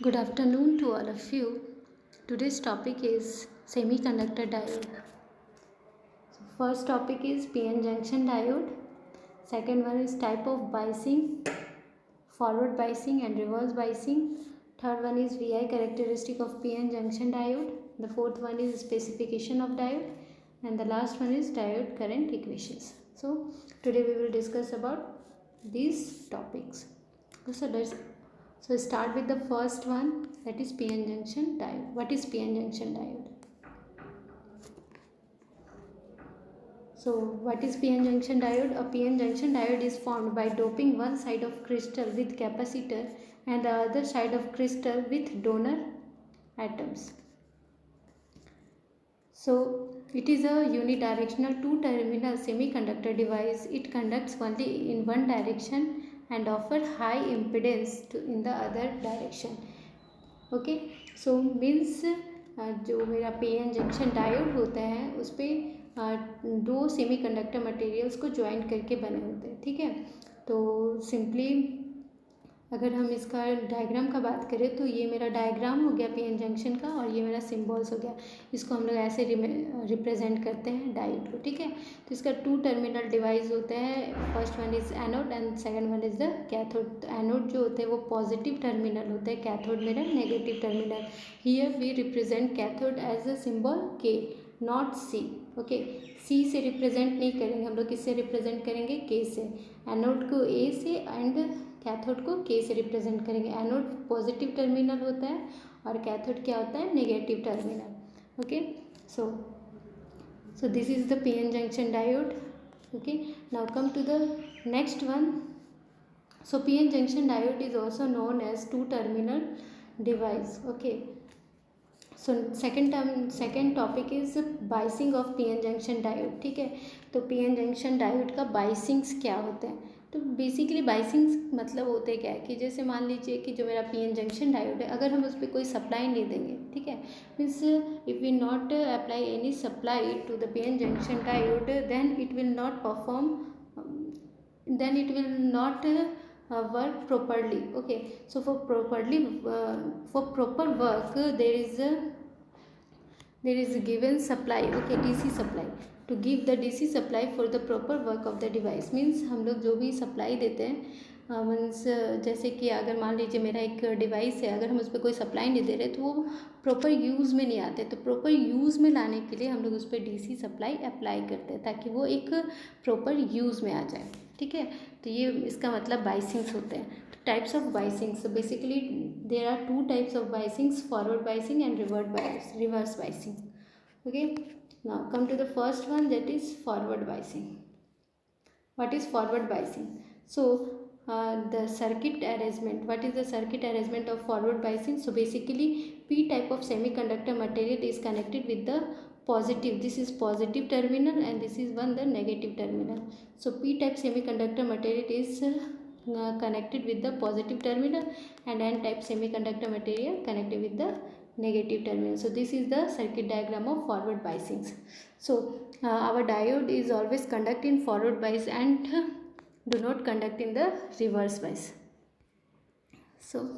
Good afternoon to all of you. Today's topic is semiconductor diode. First topic is PN junction diode. Second one is type of biasing, forward biasing and reverse biasing. Third one is VI characteristic of PN junction diode. The fourth one is specification of diode, and the last one is diode current equations. So today we will discuss about these topics. So start with the first one, that is PN junction diode. What is PN junction diode? So what is PN junction diode? A PN junction diode is formed by doping one side of crystal with capacitor and the other side of crystal with donor atoms. So it is a unidirectional two-terminal semiconductor device. It conducts only in one direction and offer high impedance in the other direction. Okay so means जो मेरा PN junction diode होता है उस पर दो semiconductor materials को join करके बने होते हैं. ठीक है, तो सिंपली अगर हम इसका डायग्राम का बात करें तो ये मेरा डायग्राम हो गया PN जंक्शन का और ये मेरा सिम्बॉल्स हो गया. इसको हम लोग ऐसे रिप्रेजेंट करते हैं डायोड को. ठीक है, तो इसका टू टर्मिनल डिवाइस होता है. First one is anode and second one is the cathode. Anode जो होते हैं वो पॉजिटिव टर्मिनल होते हैं, कैथोड मेरा negative terminal. Here we represent cathode as a symbol K, not C. Okay, C से रिप्रेजेंट नहीं करेंगे हम लोग, किससे रिप्रेजेंट करेंगे? के से. एनोड को ए से एंड कैथोड को के से रिप्रेजेंट करेंगे. एनोड पॉजिटिव टर्मिनल होता है और कैथोड क्या होता है? Negative terminal. Okay, so this is the PN junction diode. Okay, now come to the next one. So PN junction diode is also known as two terminal device. Okay, so second topic is biasing of PN junction diode. ठीक है, तो PN junction diode का biasings क्या होते हैं? तो basically बाइसिंग्स मतलब होते क्या है कि जैसे मान लीजिए कि जो मेरा PN जंक्शन डायोड है, अगर हम उस पर कोई सप्लाई नहीं देंगे, ठीक है, means if we not apply any supply to the PN junction diode, then it will not perform, then it will not work properly. Okay, so for proper work there is a given supply. Okay, DC supply. To give the DC supply for the proper work of the device means हम लोग जो भी supply देते हैं means जैसे कि अगर मान लीजिए मेरा एक डिवाइस है, अगर हम उस पर कोई सप्लाई नहीं दे रहे तो वो प्रॉपर यूज़ में नहीं आते. तो प्रॉपर यूज़ में लाने के लिए हम लोग उस पर DC सप्लाई अप्लाई करते हैं ताकि वो एक प्रॉपर यूज़ में आ जाए. ठीक है, तो ये इसका मतलब बाइसिंग्स होते हैं. Types of biasings, so basically there are two types of biasings, forward biasing and reverse biasing. Okay, now come to the first one, that is forward biasing. What is forward biasing? So the circuit arrangement. What is the circuit arrangement of forward biasing? So basically p type of semiconductor material is connected with the positive, this is positive terminal and this is one the negative terminal. So p type semiconductor material is connected with the positive terminal and n type semiconductor material connected with the negative terminal. So this is the circuit diagram of forward biasings. So our diode is always conduct in forward bias and do not conduct in the reverse bias. So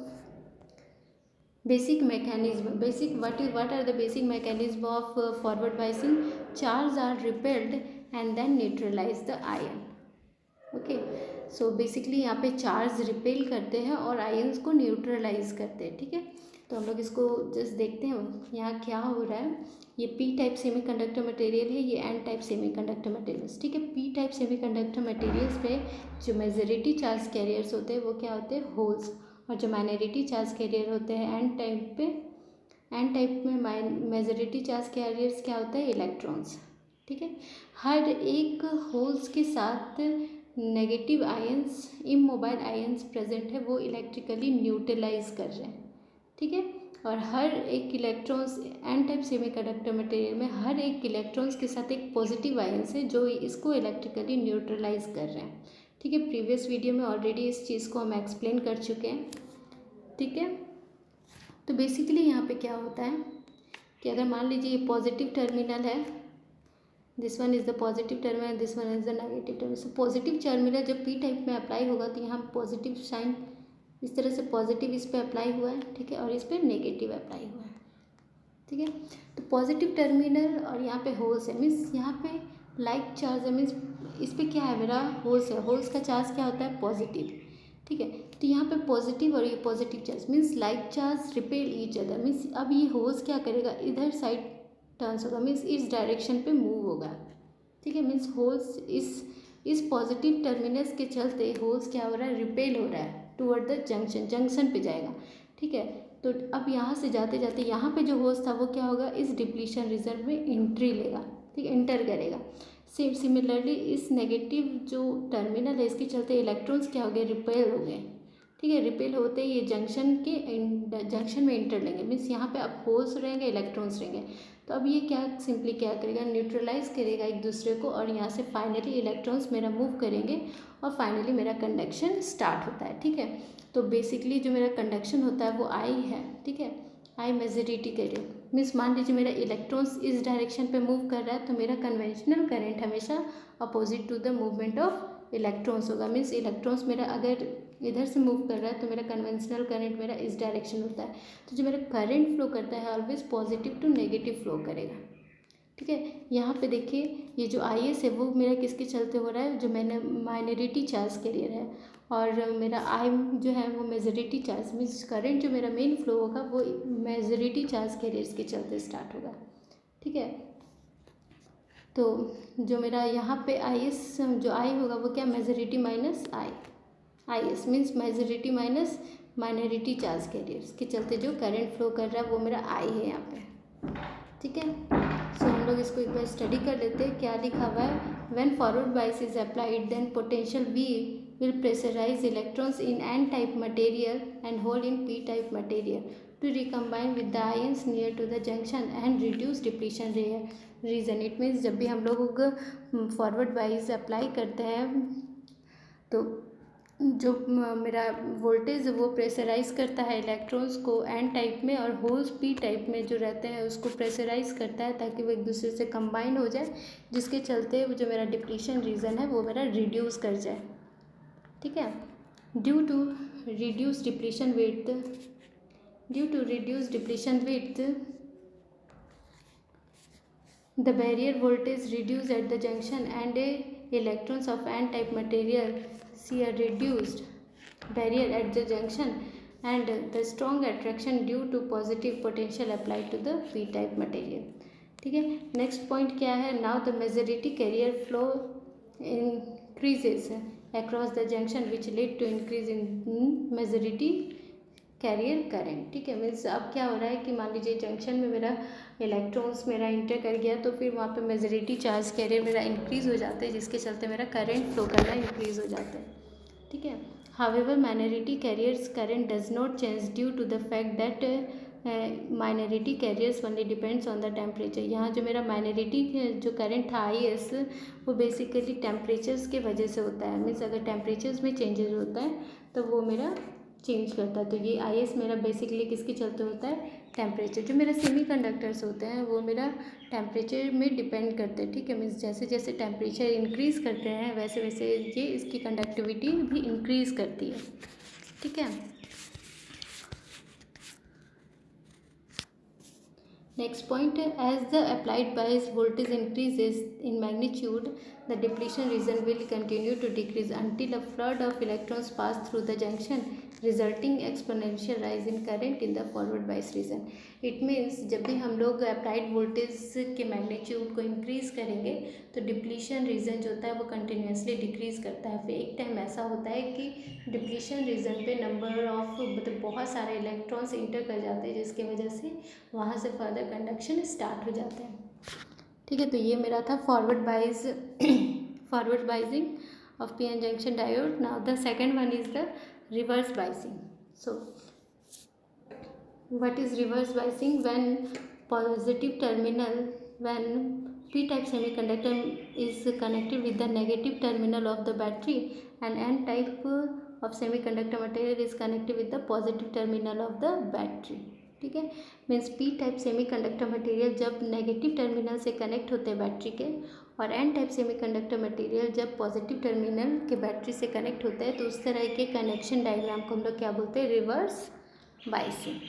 basic mechanism, what are the basic mechanism of forward biasing? Charge are repelled and then neutralize the ion. Okay, so basically यहाँ पे charge repel करते हैं और ions को neutralise करते हैं. ठीक है, तो हम लोग इसको जस्ट देखते हैं यहाँ क्या हो रहा है. ये पी टाइप सेमीकंडक्टर मटेरियल है, ये एन टाइप सेमीकंडक्टर मटेरियल्स. ठीक है, पी टाइप सेमीकंडक्टर मटेरियल्स पे जो मेजॉरिटी चार्ज कैरियर्स होते हैं वो क्या होते हैं? होल्स. और जो माइनॉरिटी चार्ज कैरियर होते हैं एन टाइप में मेजॉरिटी चार्ज कैरियर्स क्या होता है? इलेक्ट्रॉन्स. ठीक है, हर एक होल्स के साथ negative ions, immobile ions present है, वो इलेक्ट्रिकली न्यूट्रलाइज कर रहे हैं. ठीक है, और हर एक electrons N type semiconductor material में हर एक इलेक्ट्रॉन्स के साथ एक पॉजिटिव आयंस है जो इसको इलेक्ट्रिकली न्यूट्रलाइज कर रहे हैं. ठीक है, प्रीवियस वीडियो में ऑलरेडी इस चीज़ को हम एक्सप्लेन कर चुके हैं. ठीक है, तो बेसिकली यहाँ पे क्या होता है कि अगर मान लीजिए ये पॉजिटिव टर्मिनल है, this one is the positive terminal, this one is the negative terminal. So positive terminal जब पी टाइप में अप्लाई होगा तो यहाँ पॉजिटिव साइन इस तरह से पॉजिटिव इस पर अप्लाई हुआ है, ठीक है, और इस पर नेगेटिव अप्लाई हुआ है, ठीक है। तो पॉजिटिव टर्मिनल और यहाँ पे होल्स है, मीन्स यहाँ पे लाइक चार्ज है, मीन्स इस पर क्या है मेरा होल्स है, होल्स का चार्ज क्या होता है पॉजिटिव, ठीक है। तो यहाँ पे पॉजिटिव और ये positive charge means like charge repel each other, means अब ये होल्स क्या करेगा इधर साइड टर्न्स होगा, मीन्स इस डायरेक्शन पे मूव होगा, ठीक है। मीन्स होल्स इस पॉजिटिव टर्मिनल्स के चलते होल्स क्या हो रहा है रिपेल हो रहा है टुवर्ड द जंक्शन पे जाएगा, ठीक है। तो अब यहाँ से जाते जाते यहाँ पे जो होल्स था वो क्या होगा इस डिप्लीशन रीजन में एंट्री लेगा, ठीक है, एंटर करेगा। सिमिलरली इस नेगेटिव जो टर्मिनल है इसके चलते इलेक्ट्रॉन्स क्या हो गए रिपेल हो गए, ठीक है। रिपेल होते ही ये जंक्शन में एंटर लेंगे, मीन्स यहाँ पे अब होल्स रहेंगे इलेक्ट्रॉन्स रहेंगे। तो अब ये क्या सिंपली क्या करेगा न्यूट्रलाइज करेगा एक दूसरे को, और यहाँ से फाइनली इलेक्ट्रॉन्स मेरा मूव करेंगे और फाइनली मेरा कंडक्शन स्टार्ट होता है, ठीक है। तो बेसिकली जो मेरा कंडक्शन होता है वो आई है, ठीक है, आई मेजॉरिटी कैरियर, मीन्स मान लीजिए मेरा इलेक्ट्रॉन्स इस डायरेक्शन पे मूव कर रहा है तो मेरा कन्वेंशनल करंट हमेशा opposite to the movement of electrons होगा, मीन्स इलेक्ट्रॉन्स मेरा अगर इधर से मूव कर रहा है तो मेरा कन्वेंशनल करंट मेरा इस डायरेक्शन होता है। तो जो मेरा करंट फ्लो करता है always positive to negative flow करेगा, ठीक है। यहाँ पे देखिए ये जो आई एस है वो मेरा किसके चलते हो रहा है, जो मैंने माइनॉरिटी चार्ज कैरियर है, और मेरा आई जो है वो मेजॉरिटी चार्ज, मीन्स करंट जो मेरा मेन फ्लो होगा वो मेजॉरिटी चार्ज कैरियर्स के चलते स्टार्ट होगा, ठीक है। तो जो मेरा यहाँ पे आई एस जो आई होगा वो क्या majority minus I S, means majority minus minority charge carriers के चलते जो करंट फ्लो कर रहा है वो मेरा आई है यहाँ पे, ठीक है। सो हम लोग इसको एक बार स्टडी कर लेते हैं। क्या लिखा हुआ है, when forward bias is applied then potential V will pressurize electrons in N type material and hole in P type material to recombine with the ions near to the junction and reduce depletion region। It means जब भी हम लोग forward बाइस apply करते हैं तो जो मेरा वोल्टेज वो प्रेशराइज करता है इलेक्ट्रॉन्स को एन टाइप में, और होल्स पी टाइप में जो रहते हैं उसको प्रेशराइज करता है ताकि वो एक दूसरे से कंबाइन हो जाए, जिसके चलते जो मेरा डिप्लीशन रीजन है वो मेरा रिड्यूस कर जाए, ठीक है। Due to reduce depletion width the barrier voltage reduced at the junction and electrons of n type material see a reduced barrier at the junction and the strong attraction due to positive potential applied to the p type material, ठीक है। Next point क्या है, now the majority carrier flow increases across the junction which lead to increase in majority carrier current, ठीक है। Means अब क्या हो रहा है कि मान लीजिए जंक्शन में मेरा इलेक्ट्रॉन्स मेरा इंटर कर गया तो फिर वहाँ पे मेजॉरिटी चार्ज कैरियर मेरा इंक्रीज़ हो जाता है, जिसके चलते मेरा करंट फ्लो करना इंक्रीज़ हो जाता है, ठीक है। However minority carriers current does not change due to the fact that minority carriers only depends on the temperature. यहाँ जो मेरा माइनॉरिटी जो करंट था आई एस वो बेसिकली टेम्परेचर्स के वजह से होता है, मीन्स अगर टेम्परेचर्स में चेंजेस होता है तो वो मेरा चेंज करता है। तो ये आई एस मेरा बेसिकली किसके चलते होता है, टेम्परेचर। जो मेरा सेमीकंडक्टर्स होते हैं वो मेरा टेम्परेचर में डिपेंड करते हैं, ठीक है। मीन्स जैसे जैसे टेम्परेचर इंक्रीज़ करते हैं वैसे वैसे ये इसकी कंडक्टिविटी भी इंक्रीज़ करती है, ठीक है। Next point, as the applied bias voltage increases in magnitude the depletion region will continue to decrease until a flood of electrons pass through the junction resulting exponential rise in current in the forward bias region। it means जब भी हम लोग applied voltage के magnitude को increase करेंगे तो depletion region जो होता है वो कंटिन्यूसली डिक्रीज़ करता है। फिर एक टाइम ऐसा होता है कि डिप्लीशन रीजन पे नंबर ऑफ मतलब बहुत सारे इलेक्ट्रॉन्स इंटर कर जाते हैं, जिसकी वजह से वहाँ से फर्दर कंडक्शन स्टार्ट हो जाता है, ठीक है। तो ये मेरा था forward biasing of P N junction diode. Now the second one is the reverse biasing. So what is reverse biasing, when positive terminal when p type semiconductor is connected with the negative terminal of the battery and n type of semiconductor material is connected with the positive terminal of the battery, ठीक है। Means P type semiconductor material जब negative terminal से connect होते हैं battery के और N type semiconductor material जब positive terminal के बैटरी से कनेक्ट होता है तो उस तरह के कनेक्शन डायग्राम को हम लोग क्या बोलते हैं, रिवर्स बाइसिंग।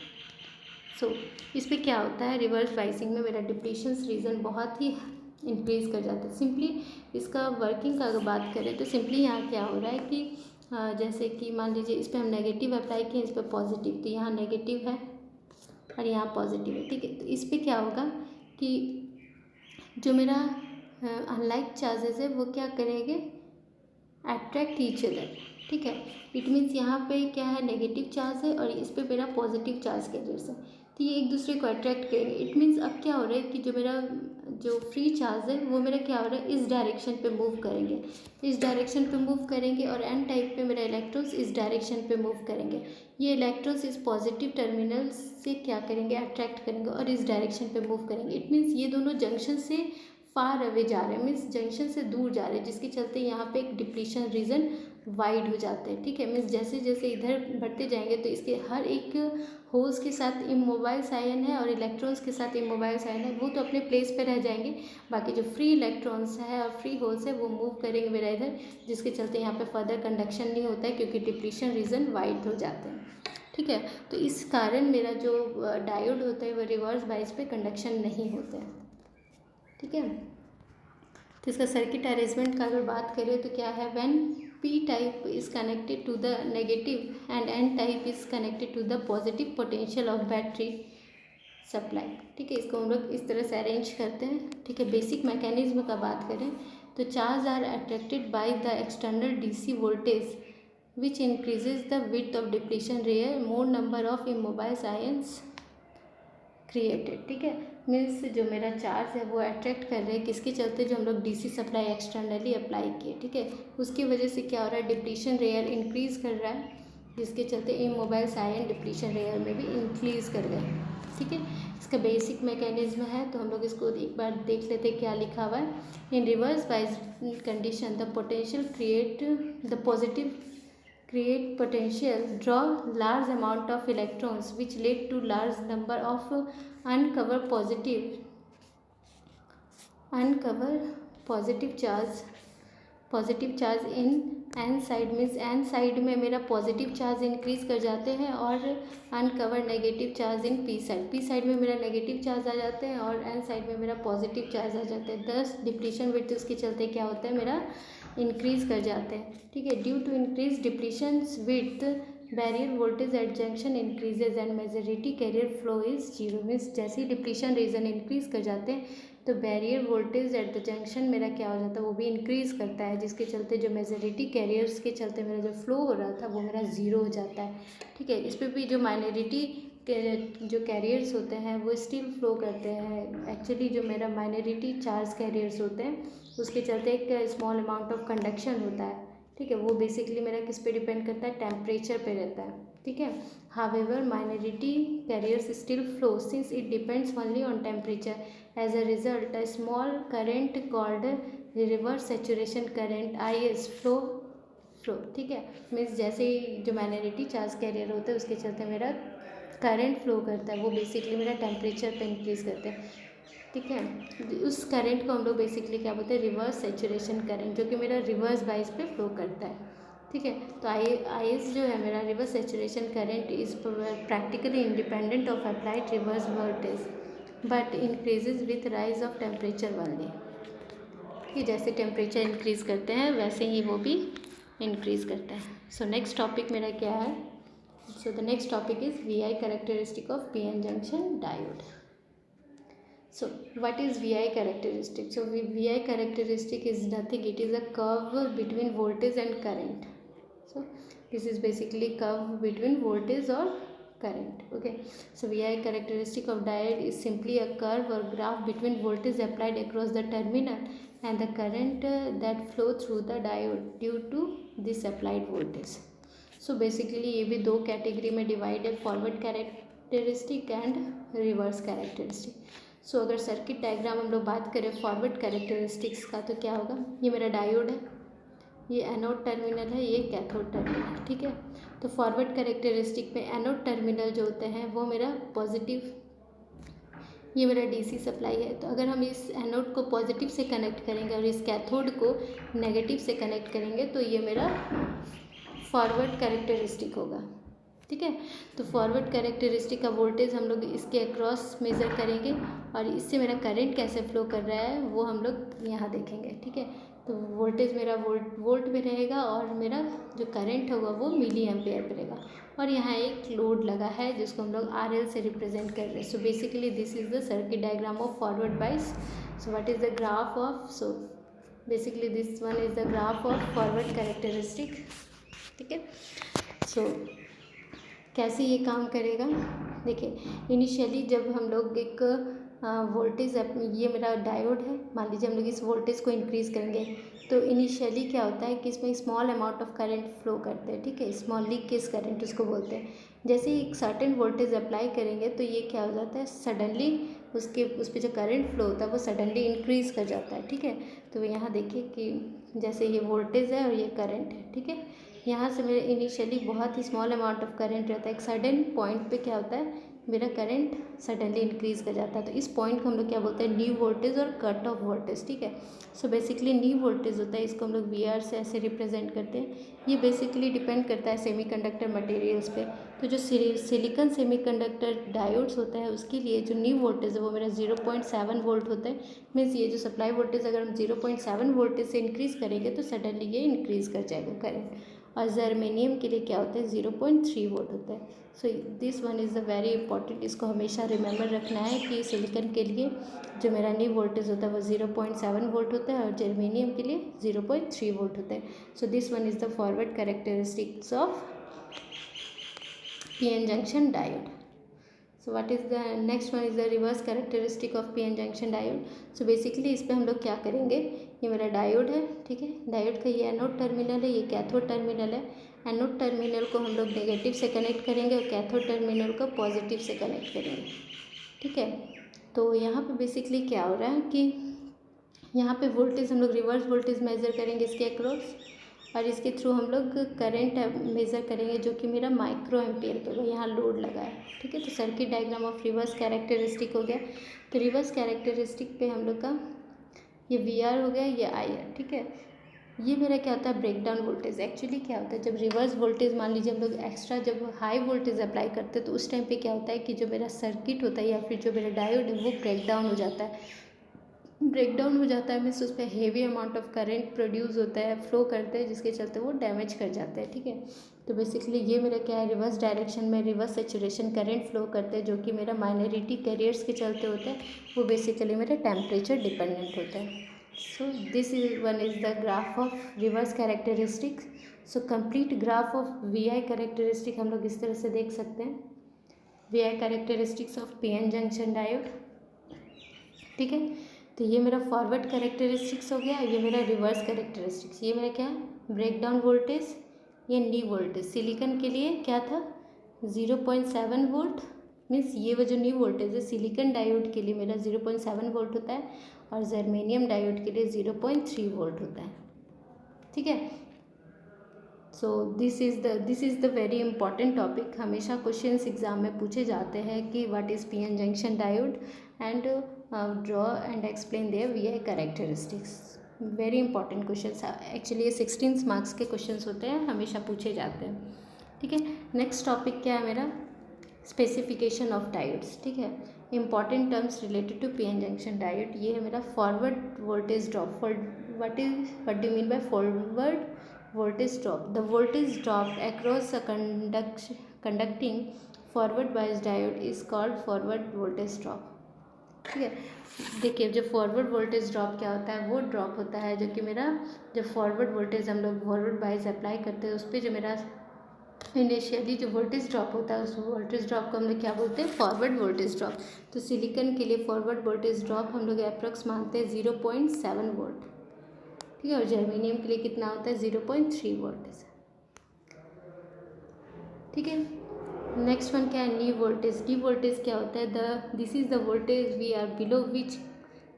सो इस पर क्या होता है, रिवर्स बाइसिंग में मेरा डिप्लीशन रीजन बहुत ही इंक्रीज़ कर जाता है। सिंपली इसका वर्किंग का अगर बात करें तो सिंपली यहाँ क्या हो रहा है कि जैसे कि मान लीजिए इस पर हम नेगेटिव अप्लाई किए, इस पर पॉजिटिव, तो यहाँ नेगेटिव है और यहाँ पॉजिटिव है, ठीक है। तो इस पर क्या होगा कि जो मेरा अनलाइक चार्जेस है वो क्या करेंगे, अट्रैक्ट ईच अदर, ठीक है। इट मीन्स यहाँ पे क्या है, नेगेटिव चार्ज है और इस पे मेरा पॉजिटिव चार्ज कैरियर्स है, तो ये एक दूसरे को अट्रैक्ट करेंगे। इट मीन्स अब क्या हो रहा है कि जो मेरा जो फ्री चार्ज है वो मेरा क्या हो रहा है, इस डायरेक्शन पे मूव करेंगे, इस डायरेक्शन पे मूव करेंगे और एन टाइप पे मेरा इलेक्ट्रॉन्स इस डायरेक्शन पे मूव करेंगे। ये इलेक्ट्रॉन्स इस पॉजिटिव टर्मिनल से क्या करेंगे, अट्रैक्ट करेंगे और इस डायरेक्शन पे मूव करेंगे। इट मीन्स ये दोनों जंक्शन से फार अवे जा रहे हैं, मीन्स जंक्शन से दूर जा रहे हैं, जिसके चलते यहाँ पे एक डिप्लीशन रीजन वाइड हो जाते हैं, ठीक है। मीन्स जैसे जैसे इधर बढ़ते जाएंगे तो इसके हर एक होल्स के साथ इमोबाइल्स आयन है और इलेक्ट्रॉन्स के साथ इमोबाइल्स आयन है, वो तो अपने प्लेस पे रह जाएंगे। बाकी जो फ्री इलेक्ट्रॉन्स है और फ्री होल्स है वो मूव करेंगे मेरा इधर, जिसके चलते यहाँ पे फर्दर कंडक्शन नहीं होता है क्योंकि डिप्लीशन रीजन वाइड हो जाते हैं, ठीक है। तो इस कारण मेरा जो डायोड होता है वो रिवर्स बाइस पे कंडक्शन नहीं होता है, ठीक है। तो इसका सर्किट अरेंजमेंट का अगर बात करें तो क्या है, when P type is connected to the negative and N type is connected to the positive potential of battery supply, ठीक है। इसको हम लोग इस तरह से अरेंज करते हैं, ठीक है। बेसिक मैकेनिज्म का बात करें तो charge are attracted by the external DC voltage which increases the width of depletion layer, more number of immobiles ions created, ठीक है। मीन्स जो मेरा चार्ज है वो अट्रैक्ट कर रहे हैं, किसके चलते, जो हम लोग डीसी सप्लाई एक्सटर्नली अप्लाई किए, ठीक है। उसकी वजह से क्या हो रहा है, डिप्लीशन रेयर इंक्रीज़ कर रहा है, जिसके चलते इमोबाइल्स आयन डिप्लीशन रेयर में भी इंक्रीज़ कर गए, ठीक है। इसका बेसिक मैकेनिज्म है तो हम लोग इसको एक बार देख लेते हैं क्या लिखा हुआ है। In reverse bias condition the potential create the positive create potential, draw large amount of electrons which lead to large number of uncover positive charge in n side, means n side में मेरा positive charge increase कर जाते हैं और uncover negative charge in P side में मेरा negative charge आ जाते हैं और n साइड में मेरा पॉजिटिव चार्ज आ जाते हैं। दस डिप्लीशन विड्थ उसके चलते क्या होता है, मेरा इंक्रीज कर जाते हैं, ठीक है। Due to increase depletion width barrier voltage at junction increases and majority carrier flow is zero, means जैसे ही डिप्लीशन रीजन इंक्रीज कर जाते हैं तो barrier voltage at the junction मेरा क्या हो जाता है, वो भी इंक्रीज़ करता है, जिसके चलते जो मेजॉरिटी कैरियर्स के चलते मेरा जो फ्लो हो रहा था वो मेरा ज़ीरो हो जाता है, ठीक है। इस पर भी जो माइनॉरिटी के जो कैरियर्स होते हैं वो स्टिल फ्लो करते हैं। एक्चुअली जो मेरा माइनॉरिटी चार्ज कैरियर्स होते हैं उसके चलते एक स्मॉल अमाउंट ऑफ कंडक्शन होता है, ठीक है। वो बेसिकली मेरा किस पे डिपेंड करता है, टेम्परेचर पे रहता है, ठीक है। However minority carriers still flow since it depends only on temperature, as a result a small current called reverse saturation current IS flow, ठीक है। मीन्स जैसे ही जो माइनॉरिटी चार्ज कैरियर होता है उसके चलते मेरा करंट फ्लो करता है, वो बेसिकली मेरा टेम्परेचर पे इंक्रीज़ करते हैं, ठीक है। उस करंट को हम लोग बेसिकली क्या बोलते हैं, रिवर्स सैचुरेशन करंट, जो कि मेरा रिवर्स बाइस पे फ्लो करता है, ठीक है। तो IS जो है मेरा reverse saturation current is practically independent of applied reverse voltage but increases with rise of temperature वाली, कि जैसे टेम्परेचर इंक्रीज़ करते हैं वैसे ही वो भी इंक्रीज़ करता है। सो नेक्स्ट टॉपिक मेरा क्या है, so the next topic is VI characteristic of PN junction diode. So what is VI characteristic? So VI characteristic is nothing, it is a curve between voltage and current. So this is basically curve between voltage or current, okay. So VI characteristic of diode is simply a curve or graph between voltage applied across the terminal and the current that flow through the diode due to this applied voltage. So basically ये भी दो category में divide है, forward characteristic and reverse characteristic. So अगर circuit diagram हम लोग बात करें फॉरवर्ड कैरेक्टरिस्टिक्स का तो क्या होगा, ये मेरा डायोड है, ये एनोड टर्मिनल है, ये कैथोड टर्मिनल, ठीक है। तो फॉरवर्ड कैरेक्टरिस्टिक में एनोड टर्मिनल जो होते हैं वो मेरा पॉजिटिव ये मेरा डीसी सप्लाई है। तो अगर हम इस एनोड को पॉजिटिव से कनेक्ट करेंगे और इस कैथोड को नेगेटिव से कनेक्ट करेंगे तो ये मेरा फॉरवर्ड कैरेक्टरिस्टिक होगा, ठीक है। तो फॉरवर्ड कैरेक्टरिस्टिक का वोल्टेज हम लोग इसके अक्रॉस मेज़र करेंगे और इससे मेरा करंट कैसे फ्लो कर रहा है वो हम लोग यहाँ देखेंगे, ठीक है। तो वोल्टेज मेरा वोल्ट में रहेगा और मेरा जो करंट होगा वो मिली एम्पेयर पे रहेगा। और यहाँ एक लोड लगा है जिसको हम लोग RL से रिप्रेजेंट कर रहे हैं। So basically this is the circuit diagram of forward बाइस। So what is the graph of, so basically this one is the graph of forward characteristic, ठीक है। सो कैसे ये काम करेगा, देखिए इनिशियली जब हम लोग एक वोल्टेज, ये मेरा डायोड है, मान लीजिए हम लोग इस वोल्टेज को इंक्रीज़ करेंगे तो इनिशियली क्या होता है कि इसमें small amount of current flow करते हैं, ठीक है। स्मॉल लीकेज करंट उसको बोलते हैं। जैसे ही एक सर्टेन वोल्टेज अप्लाई करेंगे तो ये क्या हो जाता है, सडनली उस पर जो करंट फ्लो होता है वो सडनली इंक्रीज़ कर जाता है, ठीक है। तो यहाँ देखिए कि जैसे ये वोल्टेज है और ये करंट है, ठीक है। यहाँ से मेरे इनिशियली बहुत ही स्मॉल अमाउंट ऑफ करंट रहता है, एक सडन पॉइंट पे क्या होता है मेरा करंट सडनली इंक्रीज़ कर जाता है। तो इस पॉइंट को हम लोग क्या बोलते हैं, न्यू वोल्टेज और कट ऑफ वोल्टेज, ठीक है। सो बेसिकली न्यू वोल्टेज होता है, इसको हम लोग VR से ऐसे रिप्रेजेंट करते हैं। ये बेसिकली डिपेंड करता है सेमीकंडक्टर मटेरियल्स पे। तो जो सिलिकॉन सेमीकंडक्टर डायोड्स होता है उसके लिए जो न्यू वोल्टेज है वो मेरा 0.7 वोल्ट होता है। मीन्स ये जो सप्लाई वोल्टेज अगर हम 0.7 वोल्टेज से इंक्रीज़ करेंगे तो सडनली ये इंक्रीज़ कर जाएगा करंट। और जर्मेनियम के लिए क्या होता है, 0.3 वोल्ट होता है। So this one is the very important, इसको हमेशा रिमेंबर रखना है कि सिलिकॉन के लिए जो मेरा न्यू वोल्टेज होता है वो 0.7 वोल्ट होता है और जर्मेनियम के लिए 0.3 वोल्ट होता है। So this one is the forward characteristics of PN junction diode. So what is the next one is the reverse characteristic of PN junction diode. So basically इस पर हम लोग क्या करेंगे, ये मेरा डायोड है, ठीक है। डायोड का ये एनोड टर्मिनल है, ये कैथोड टर्मिनल है। एनोड टर्मिनल को हम लोग नेगेटिव से कनेक्ट करेंगे और कैथोड टर्मिनल को पॉजिटिव से कनेक्ट करेंगे, ठीक है। तो यहाँ पे बेसिकली क्या हो रहा है कि यहाँ पे वोल्टेज हम लोग रिवर्स वोल्टेज मेज़र करेंगे इसके अक्रॉस और इसके थ्रू हम लोग करंट मेज़र करेंगे जो कि मेरा माइक्रो एम्पियर पे होगा, यहाँ लोड लगा है, ठीक है। तो circuit diagram of reverse characteristic हो गया। तो रिवर्स कैरेक्टरिस्टिक पे हम लोग का ये VR हो गया, ये IR, ठीक है। ये मेरा क्या होता है, ब्रेक डाउन वोल्टेज। एक्चुअली क्या होता है, जब रिवर्स वोल्टेज मान लीजिए हम लोग एक्स्ट्रा जब हाई वोल्टेज अप्लाई करते हैं तो उस टाइम पे क्या होता है कि जो मेरा सर्किट होता है या फिर जो मेरा डायोड है वो ब्रेक डाउन हो जाता है। ब्रेक डाउन हो जाता है मीन्स उस पर heavy amount of current produce होता है, फ्लो करते हैं, जिसके चलते वो डैमेज कर जाते हैं, ठीक है। तो बेसिकली ये मेरा क्या है, रिवर्स डायरेक्शन में रिवर्स सेचुरेशन करंट फ्लो करते हैं जो कि मेरा माइनॉरिटी कैरियर्स के चलते होता है। वो बेसिकली मेरा टेम्परेचर डिपेंडेंट होता है। So this is one is the graph of reverse characteristics. So complete graph of VI characteristic हम लोग इस तरह से देख सकते हैं, VI characteristics of PN junction diode, ठीक है। तो ये मेरा फॉरवर्ड कैरेक्टरिस्टिक्स हो गया, ये मेरा रिवर्स कैरेक्टरिस्टिक्स। ये मेरा क्या है, ब्रेक डाउन वोल्टेज, ये न्यू वोल्टेज। सिलिकॉन के लिए क्या था, 0.7 वोल्ट, मीन्स ये वो जो न्यू वोल्टेज है सिलिकॉन डायोड के लिए मेरा 0.7 वोल्ट होता है और जर्मेनियम डायोड के लिए 0.3 वोल्ट होता है, ठीक है। So this is the very important topic. हमेशा क्वेश्चंस एग्जाम में पूछे जाते हैं कि what is PN junction diode and draw and explain their VI characteristics. Very important questions, actually ये 16 मार्क्स के क्वेश्चंस होते हैं, हमेशा पूछे जाते हैं, ठीक है। नेक्स्ट टॉपिक क्या है मेरा, स्पेसिफिकेशन ऑफ डायोड्स, ठीक है। Important terms related to PN junction diode. ये है मेरा forward voltage drop. What do you mean by forward voltage drop? The voltage drop across a conducting forward bias diode is called forward voltage drop, ठीक है। देखिए जो forward voltage drop क्या होता है, वो ड्रॉप होता है जो कि मेरा जब फॉरवर्ड वोल्टेज हम लोग फॉरवर्ड बायस अप्लाई करते हैं उस पर जो मेरा इनिशियली जो वोल्टेज ड्रॉप होता है उस वोल्टेज ड्रॉप को हम लोग क्या बोलते हैं, फॉरवर्ड वोल्टेज ड्रॉप। तो सिलिकॉन के लिए फॉरवर्ड वोल्टेज ड्रॉप हम लोग अप्रॉक्स मानते हैं 0.7 वोल्ट, ठीक है। और जर्मेनियम के लिए कितना होता है, 0.3 वोल्टेज, ठीक है। नेक्स्ट वन क्या है, न्यू वोल्टेज। न्यू वोल्टेज क्या होता है, this is the voltage we are below which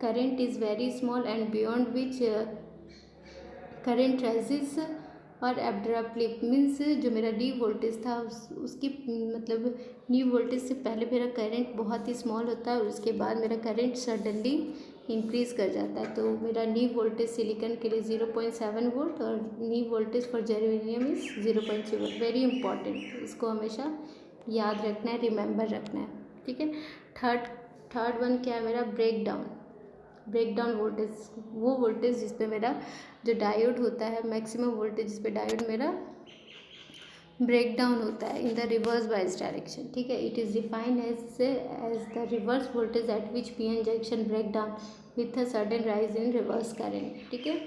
current is very small and beyond which current rises और एब्रप्टली मीन्स जो मेरा डी वोल्टेज था उसकी मतलब न्यू वोल्टेज से पहले मेरा करंट बहुत ही स्मॉल होता है और उसके बाद मेरा करंट सडनली इंक्रीज़ कर जाता है। तो मेरा न्यू वोल्टेज सिलिकॉन के लिए 0.7 वोल्ट और new voltage for germanium is 0.3 volt. Very important, इसको हमेशा याद रखना है, रिमेंबर रखना है, ठीक है। थर्ड वन क्या है मेरा, ब्रेक डाउन वोल्टेज, वो वोल्टेज जिस पे मेरा जो डायोड होता है मैक्सिमम वोल्टेज जिस पे डायोड मेरा ब्रेक डाउन होता है in the reverse bias direction, ठीक है। It is defined as the reverse voltage at which PN junction break down with a sudden rise in reverse current, ठीक है।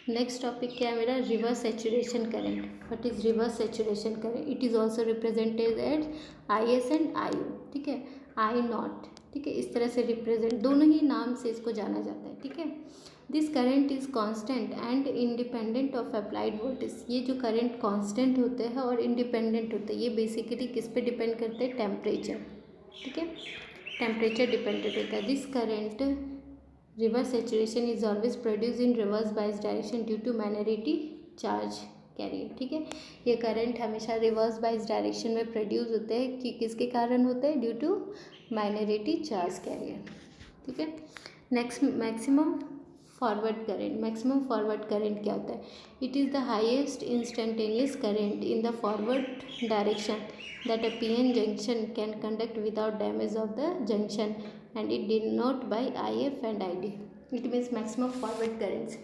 नेक्स्ट टॉपिक क्या है मेरा, reverse saturation current. What is reverse saturation current? It is also represented as IS and IO, ठीक है, I0, ठीक है। इस तरह से रिप्रेजेंट, दोनों ही नाम से इसको जाना जाता है, ठीक है। This current is constant and independent of applied voltage. ये जो करंट कांस्टेंट होते हैं और इंडिपेंडेंट होते हैं, ये बेसिकली किस पे डिपेंड करते हैं, टेम्परेचर, ठीक है, टेम्परेचर डिपेंडेंट होता है। This current reverse saturation is always produce in reverse bias direction due to minority charge carrier, ठीक है। ये करंट हमेशा रिवर्स बायस डायरेक्शन में प्रोड्यूस होते हैं कि किसके कारण होते हैं, due to minority charge carrier, ठीक है। नेक्स्ट मैक्सिमम फॉरवर्ड करंट क्या होता है? It is the highest instantaneous current in the forward direction that a PN junction can conduct without damage of the junction and it denote by IF and ID। It means maximum forward currents.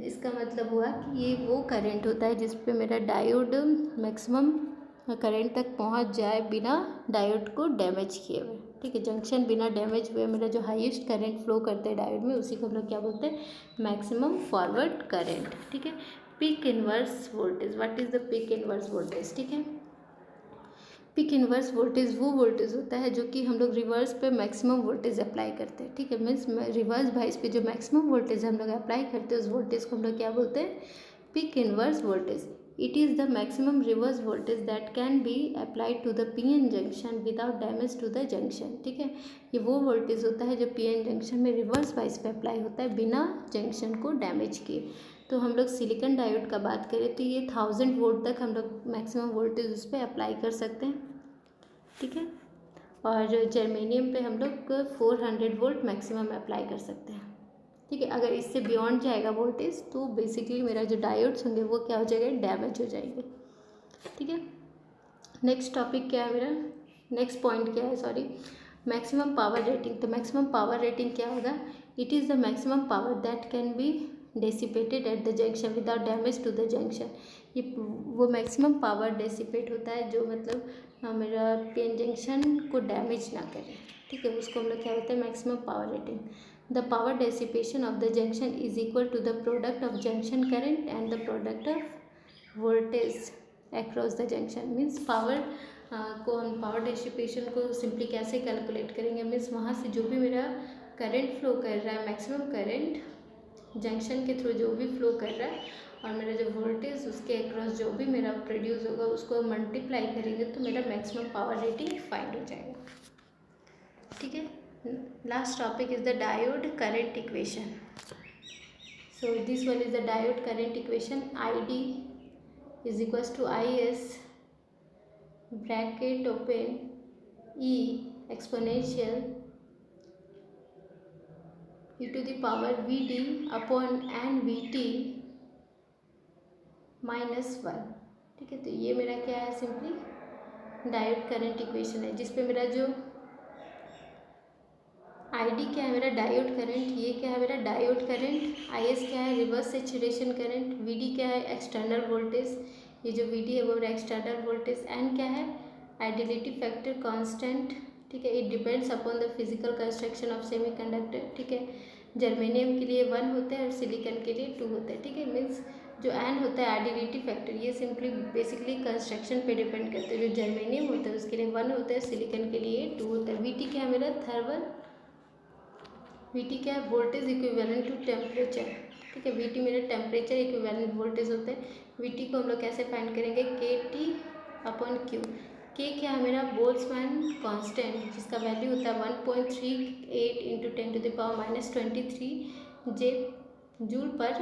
इसका मतलब हुआ कि ये वो current होता है जिस पे मेरा डायोड मैक्सिमम करंट तक पहुंच जाए बिना डायोड को डैमेज किए हुए, ठीक है। जंक्शन बिना डैमेज हुए मेरा जो हाईएस्ट करंट फ्लो करते हैं डायोड में, उसी को हम लोग क्या बोलते हैं, मैक्सिमम फॉरवर्ड करंट, ठीक है। Peak inverse voltage, what is the peak inverse voltage, ठीक है। पीक इनवर्स वोल्टेज वो वोल्टेज होता है जो कि हम लोग रिवर्स पे मैक्सिमम वोल्टेज अप्लाई करते हैं, ठीक है। मीन्स रिवर्स वाइस पे जो मैक्सिमम वोल्टेज हम लोग अप्लाई करते हैं उस वोल्टेज को हम लोग क्या बोलते हैं, peak inverse voltage. It is the maximum reverse voltage that can be applied to the PN junction without damage to the junction, ठीक है। ये वो वोल्टेज होता है जो PN जंक्शन में रिवर्स वाइस पे अप्लाई होता है बिना जंक्शन को डैमेज किए। तो हम लोग सिलिकॉन डायोड का बात करें तो ये 1000 वोल्ट तक हम लोग मैक्सिमम वोल्टेज उस पर अप्लाई कर सकते हैं, ठीक है। और जर्मेनियम पे हम लोग 400 वोल्ट मैक्सिमम अप्लाई कर सकते हैं, ठीक है। अगर इससे बियॉन्ड जाएगा वोल्टेज तो बेसिकली मेरा जो डायोड्स होंगे वो क्या हो जाएगा, डैमेज हो जाएंगे, ठीक है। नेक्स्ट टॉपिक क्या है मेरा, नेक्स्ट पॉइंट क्या है, सॉरी, मैक्सिमम पावर रेटिंग। तो मैक्सिमम पावर रेटिंग क्या होगा, it is the maximum power that can be dissipated at the junction without damage to the junction. ये वो मैक्सिमम पावर डेसिपेट होता है जो मतलब मेरा PN जंक्शन को डैमेज ना करे, ठीक है, उसको हम लोग क्या बोलते हैं, maximum power rating. The power dissipation of the junction is equal to the product of junction current and the product of voltage across the junction. Means power को हम पावर डेसिपेशन को सिंपली कैसे कैलकुलेट करेंगे, means वहाँ से जो भी मेरा करंट फ्लो कर रहा है, मैक्सिमम करंट जंक्शन के थ्रू जो भी फ्लो कर रहा है और मेरा जो वोल्टेज उसके अक्रॉस जो भी मेरा प्रोड्यूस होगा उसको मल्टीप्लाई करेंगे तो मेरा मैक्सिमम पावर रेटिंग फाइंड हो जाएगा, ठीक है। Last topic is the diode current equation. So this one is the diode current equation. ID is equals to IS bracket open E exponential e to the power VD upon n VT -1, ठीक है। तो ये मेरा क्या है, simply diode current equation है जिसपे मेरा जो ID क्या है मेरा डायोड करंट, ये क्या है मेरा डायोड करंट, IS क्या है रिवर्स सेचुरेशन करंट, VD क्या है एक्सटर्नल वोल्टेज, ये जो VD है वो मेरा एक्सटर्नल वोल्टेज, N क्या है आइडियलिटी फैक्टर कांस्टेंट, ठीक है। It depends upon the physical construction of semiconductor, ठीक है। जर्मेनियम के लिए 1 होता है और सिलिकॉन के लिए 2 होता है, ठीक है। मीन्स जो N होता है आइडियलिटी फैक्टर, ये सिंपली बेसिकली कंस्ट्रक्शन पे डिपेंड करते हैं। जो जर्मेनियम होता है उसके लिए 1 होता है, सिलिकॉन के लिए 2 होता है। VT क्या है मेरा थर्मल, VT क्या है वोल्टेज इक्विवेलेंट टू टेम्परेचर, ठीक है। VT मेरा टेम्परेचर इक्विवेलेंट वोल्टेज होता है। VT को हम लोग कैसे फाइंड करेंगे, KT/Q। K क्या है मेरा बोल्ट्जमैन कांस्टेंट जिसका वैल्यू होता है 1.38 × 10⁻⁻23 J जूल पर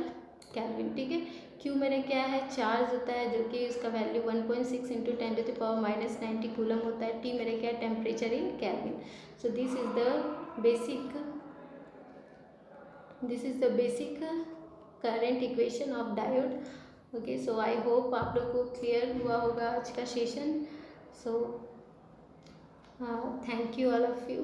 केल्विन, ठीक है। क्यू मेरा क्या है, चार्ज होता है, जो कि उसका वैल्यू 1.6 इंटू 10⁻⁻90 कूलम होता है। टी मेरा क्या है, temperature in kelvin. So this is the basic current equation of diode. Okay, so I hope आप लोग को क्लियर हुआ होगा आज का session. So thank you all of you.